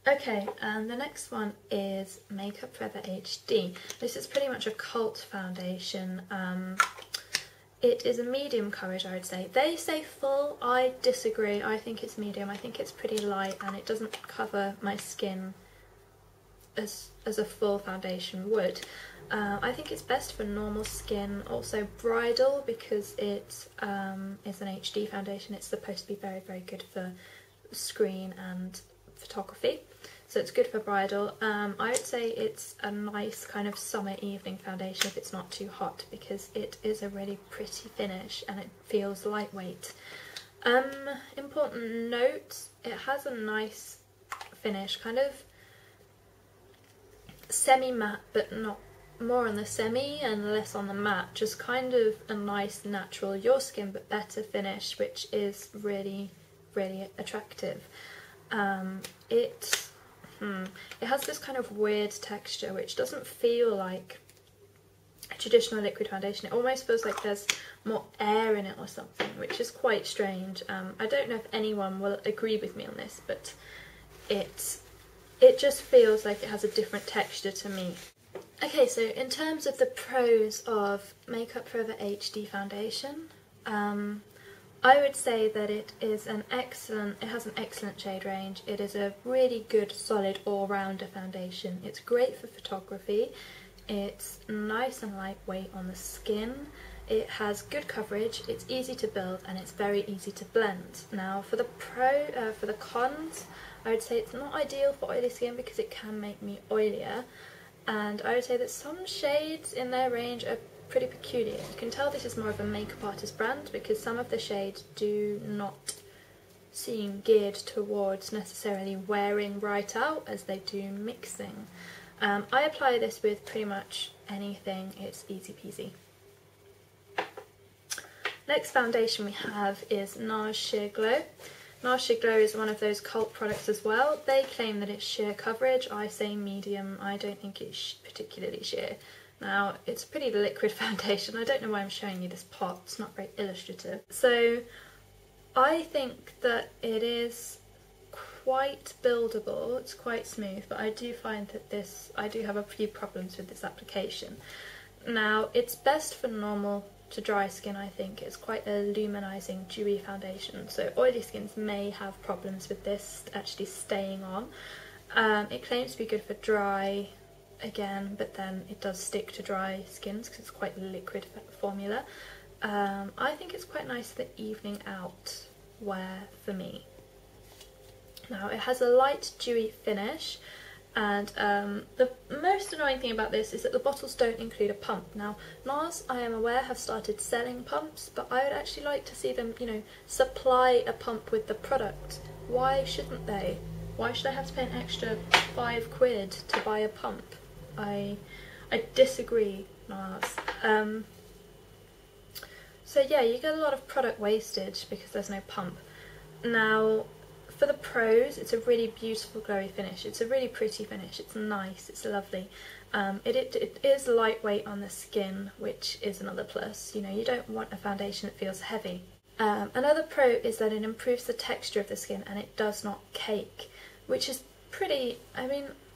Okay, and the next one is Makeup Forever HD. This is pretty much a cult foundation. It is a medium coverage, I would say. They say full, I disagree. I think it's medium. I think it's pretty light and it doesn't cover my skin as a full foundation would. I think it's best for normal skin, also bridal, because it is an HD foundation. It's supposed to be very, very good for screen and photography, so it's good for bridal. I would say it's a nice kind of summer evening foundation if it's not too hot, because it is a really pretty finish and it feels lightweight. Important note, it has a nice finish, kind of semi-matte, but not more on the semi and less on the matte, just kind of a nice natural your skin but better finish, which is really, really attractive. It has this kind of weird texture which doesn't feel like a traditional liquid foundation. It almost feels like there's more air in it or something, which is quite strange. I don't know if anyone will agree with me on this, but it just feels like it has a different texture to me. Okay, so in terms of the pros of Makeup Forever HD foundation, I would say that it has an excellent shade range. It is a really good, solid, all-rounder foundation. It's great for photography. It's nice and lightweight on the skin. It has good coverage, it's easy to build, and it's very easy to blend. Now, for the cons, I would say it's not ideal for oily skin because it can make me oilier. And I would say that some shades in their range are pretty peculiar. You can tell this is more of a makeup artist brand because some of the shades do not seem geared towards necessarily wearing right out as they do mixing. I apply this with pretty much anything, it's easy peasy. Next foundation we have is NARS Sheer Glow. NARS Sheer Glow is one of those cult products as well. They claim that it's sheer coverage. I say medium. I don't think it's particularly sheer. Now, it's a pretty liquid foundation. I don't know why I'm showing you this pot. It's not very illustrative. So, I think that it is quite buildable. It's quite smooth, but I do find that I do have a few problems with this application. Now, it's best for normal to dry skin, I think. It's quite a luminising, dewy foundation, so oily skins may have problems with this actually staying on. It claims to be good for dry, again, but then it does stick to dry skins because it's quite a liquid formula. I think it's quite nice for evening out wear for me. Now, it has a light, dewy finish, and the most annoying thing about this is that the bottles don't include a pump. Now, NARS, I am aware, have started selling pumps, but I would actually like to see them, supply a pump with the product. Why shouldn't they? Why should I have to pay an extra £5 to buy a pump? I disagree, NARS. So yeah, you get a lot of product wastage because there's no pump. Now, for the pros, it's a really beautiful glowy finish. It's a really pretty finish. It's nice. It's lovely. It is lightweight on the skin, which is another plus. You don't want a foundation that feels heavy. Another pro is that it improves the texture of the skin and it does not cake, which is pretty.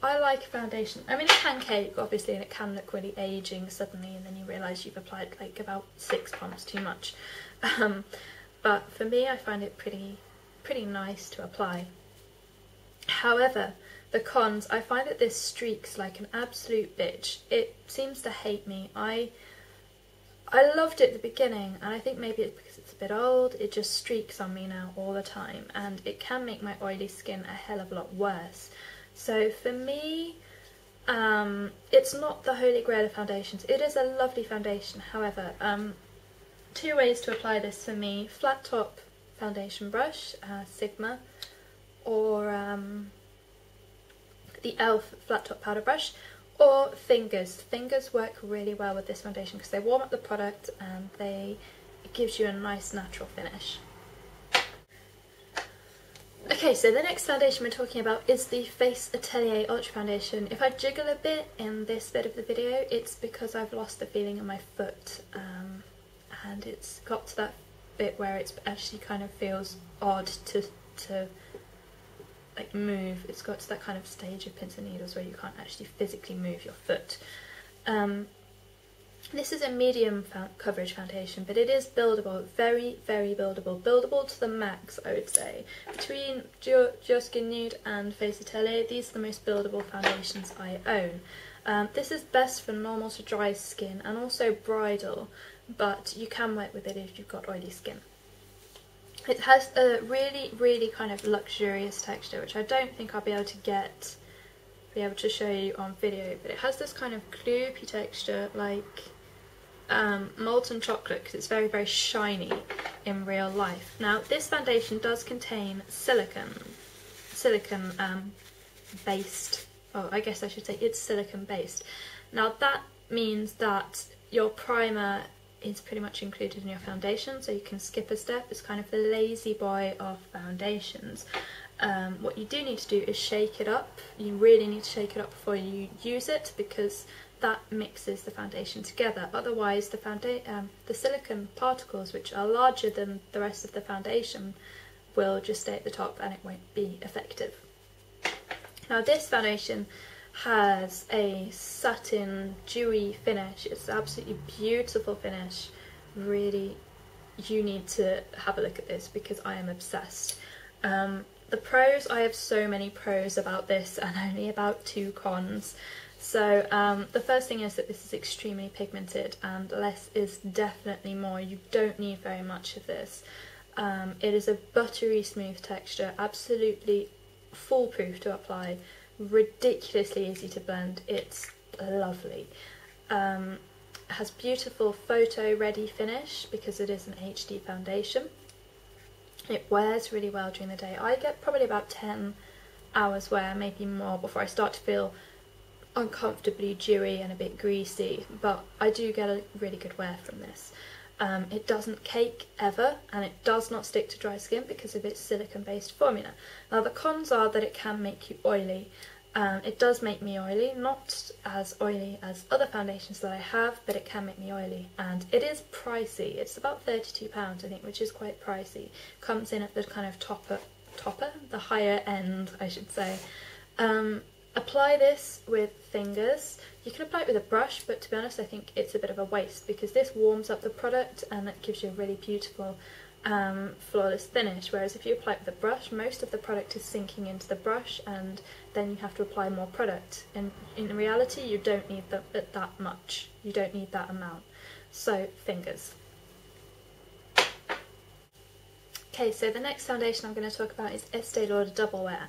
I like a foundation. It can cake, obviously, and it can look really aging suddenly, and then you realise you've applied like about 6 pumps too much. But for me, I find it pretty nice to apply. However, the cons, I find that this streaks like an absolute bitch. It seems to hate me. I loved it at the beginning, and I think maybe it's because it's a bit old. It just streaks on me now all the time, and it can make my oily skin a hell of a lot worse. So for me, it's not the holy grail of foundations. It is a lovely foundation. However, 2 ways to apply this for me: flat top foundation brush, Sigma, or the e.l.f. flat top powder brush, or fingers. Fingers work really well with this foundation because they warm up the product and it gives you a nice natural finish. Okay, so the next foundation we're talking about is the Face Atelier Ultra Foundation. If I jiggle a bit in this bit of the video, it's because I've lost the feeling in my foot, and it's got to that bit where it actually kind of feels odd to like move. It's got to that kind of stage of pins and needles where you can't actually physically move your foot. This is a medium coverage foundation, but it is buildable, very, very buildable. Buildable to the max, I would say. Between Diorskin Nude and Face Atelier, these are the most buildable foundations I own. This is best for normal to dry skin and also bridal, but you can work with it if you've got oily skin. It has a really, really kind of luxurious texture, which I don't think I'll be able to show you on video, but it has this kind of gloopy texture, like molten chocolate, because it's very, very shiny in real life. Now, this foundation does contain silicone based, oh, I guess I should say it's silicone based. Now, that means that your primer is pretty much included in your foundation, so you can skip a step. It's kind of the lazy boy of foundations. What you do need to do is shake it up. You really need to shake it up before you use it, because that mixes the foundation together. Otherwise, the silicone particles, which are larger than the rest of the foundation, will just stay at the top and it won't be effective. Now, this foundation has a satin dewy finish. It's an absolutely beautiful finish. Really, you need to have a look at this because I am obsessed. The pros, I have so many pros about this and only about 2 cons. So the first thing is that this is extremely pigmented, and less is definitely more. You don't need very much of this. It is a buttery smooth texture, absolutely foolproof to apply, ridiculously easy to blend. It's lovely. It has beautiful photo ready finish because it is an HD foundation. It wears really well during the day. I get probably about 10 hours wear, maybe more, before I start to feel uncomfortably dewy and a bit greasy, but I do get a really good wear from this. It doesn't cake ever, and it does not stick to dry skin because of its silicone based formula. Now, the cons are that it can make you oily. It does make me oily, not as oily as other foundations that I have, but it can make me oily, and it is pricey. It's about £32, I think, which is quite pricey. Comes in at the kind of the higher end, I should say. Apply this with fingers. You can apply it with a brush, but to be honest, I think it's a bit of a waste because this warms up the product and it gives you a really beautiful flawless finish, whereas if you apply it with a brush, most of the product is sinking into the brush and then you have to apply more product. In reality, you don't need that much. You don't need that amount. So, fingers. Okay, so the next foundation I'm going to talk about is Estee Lauder Double Wear.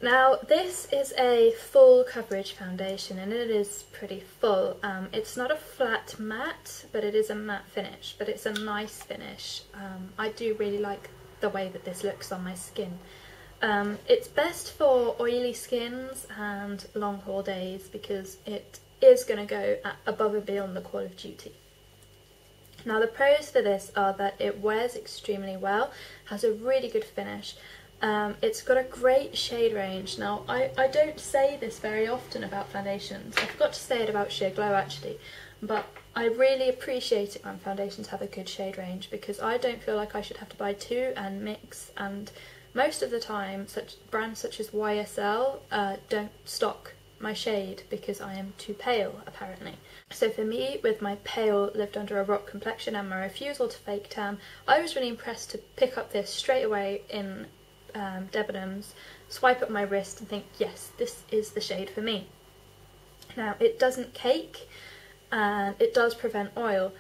Now, this is a full coverage foundation and it is pretty full. It's not a flat matte, but it is a matte finish, but it's a nice finish. I do really like the way that this looks on my skin. It's best for oily skins and long haul days because it is going to go above and beyond the call of duty. Now, the pros for this are that it wears extremely well, has a really good finish. It's got a great shade range. Now, I don't say this very often about foundations. I forgot to say it about Sheer Glow actually, but I really appreciate it when foundations have a good shade range because I don't feel like I should have to buy 2 and mix, and most of the time brands such as YSL don't stock my shade because I am too pale, apparently. So for me, with my pale, lived under a rock complexion and my refusal to fake tan, I was really impressed to pick up this straight away in Debenhams, swipe up my wrist and think, yes, this is the shade for me. Now, it doesn't cake and it does prevent oil,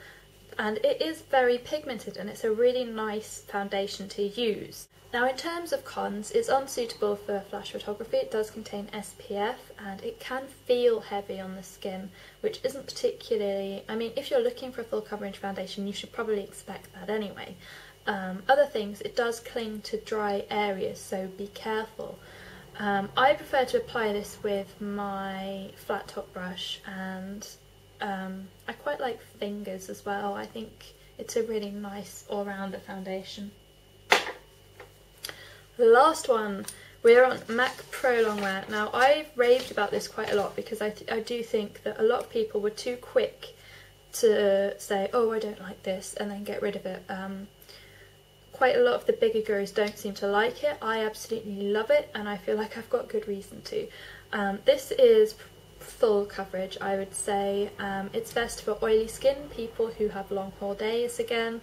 and it is very pigmented and it's a really nice foundation to use. Now, in terms of cons, it's unsuitable for flash photography. It does contain SPF and it can feel heavy on the skin, which isn't particularly, I mean, if you're looking for a full coverage foundation, you should probably expect that anyway. Other things, it does cling to dry areas, so be careful. I prefer to apply this with my flat top brush, and I quite like fingers as well. I think it's a really nice all-rounder foundation. The last one, we're on MAC Prolongwear. Now, I've raved about this quite a lot because I do think that a lot of people were too quick to say, oh, I don't like this, and then get rid of it. quite a lot of the bigger girls don't seem to like it. I absolutely love it, and I feel like I've got good reason to. This is full coverage, I would say. It's best for oily skin, people who have long haul days again.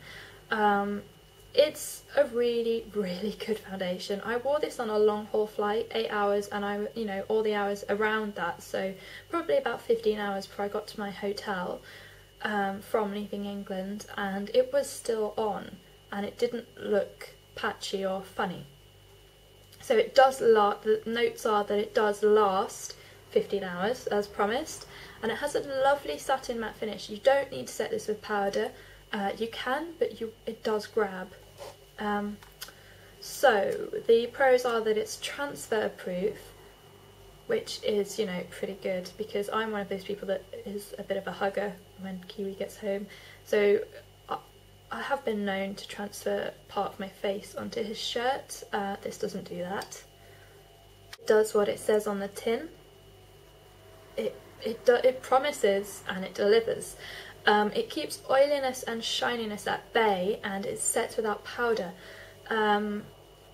It's a really, really good foundation. I wore this on a long haul flight, 8 hours, and you know, all the hours around that, so probably about 15 hours before I got to my hotel from leaving England, and it was still on, and it didn't look patchy or funny. So it does last, the notes are that it does last 15 hours as promised, and it has a lovely satin matte finish. You don't need to set this with powder. You can, but it does grab. So the pros are that it's transfer proof, which is, you know, pretty good, because I'm one of those people that is a bit of a hugger when Kiwi gets home. So I have been known to transfer part of my face onto his shirt. This doesn't do that. It does what it says on the tin. It promises and it delivers. It keeps oiliness and shininess at bay, and it sets without powder.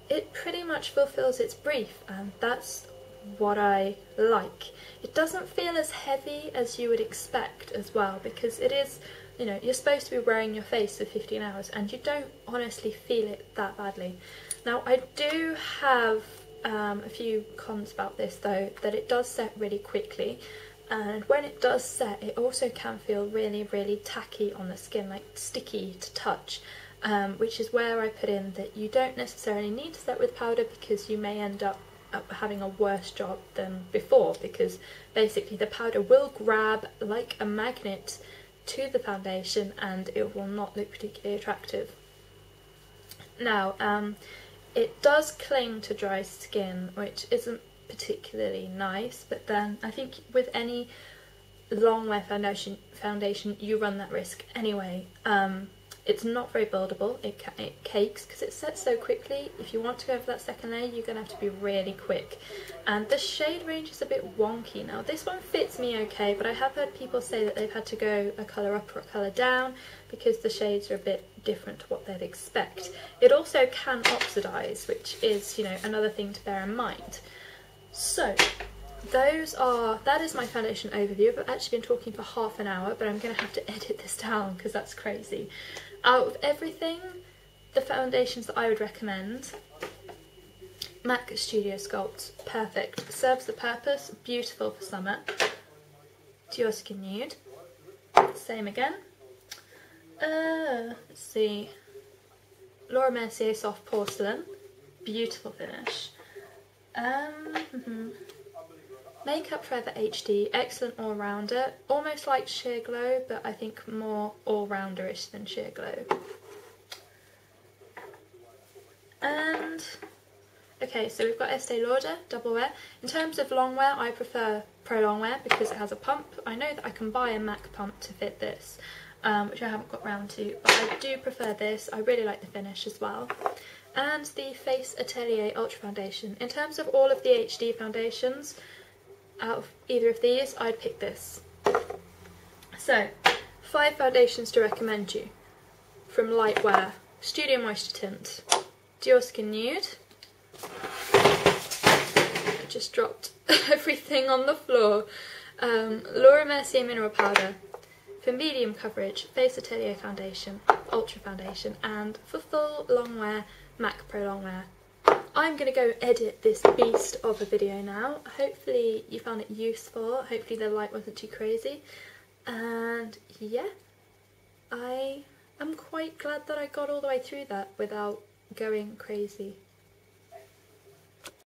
It pretty much fulfills its brief, and that's what I like. It doesn't feel as heavy as you would expect as well, because it is, you know, you're supposed to be wearing your face for 15 hours and you don't honestly feel it that badly. Now, I do have a few cons about this though, that it does set really quickly, and when it does set, it also can feel really, really tacky on the skin, like sticky to touch, which is where I put in that you don't necessarily need to set with powder, because you may end up having a worse job than before, because basically the powder will grab like a magnet to the foundation and it will not look particularly attractive. Now, it does cling to dry skin, which isn't particularly nice, but then I think with any long wear foundation you run that risk anyway. It's not very buildable, it cakes because it sets so quickly. If you want to go for that second layer, you're going to have to be really quick. And the shade range is a bit wonky. Now this one fits me okay, but I have heard people say that they've had to go a colour up or a colour down because the shades are a bit different to what they'd expect. It also can oxidise, which is, you know, another thing to bear in mind. So that is my foundation overview. I've actually been talking for half an hour, but I'm going to have to edit this down because that's crazy. Out of everything, the foundations that I would recommend, MAC Studio Sculpt, perfect. Serves the purpose, beautiful for summer. Diorskin Nude, same again. Let's see. Laura Mercier Soft Porcelain, beautiful finish. Makeup Forever HD, excellent all-rounder, almost like Sheer Glow, but I think more all-rounderish than Sheer Glow. And, okay, so we've got Estee Lauder, double wear. In terms of long wear, I prefer Prolongwear because it has a pump. I know that I can buy a MAC pump to fit this, which I haven't got round to, but I do prefer this. I really like the finish as well. And the Face Atelier Ultra Foundation. In terms of all of the HD foundations, out of either of these, I'd pick this. So, 5 foundations to recommend you. From Lightwear, Studio Moisture Tint, Diorskin Nude. I just dropped everything on the floor. Laura Mercier Mineral Powder. For medium coverage, Face Atelier Foundation, Ultra Foundation, and for full long wear, MAC Pro Longwear. I'm going to go edit this beast of a video now. Hopefully you found it useful, hopefully the light wasn't too crazy, and yeah, I am quite glad that I got all the way through that without going crazy.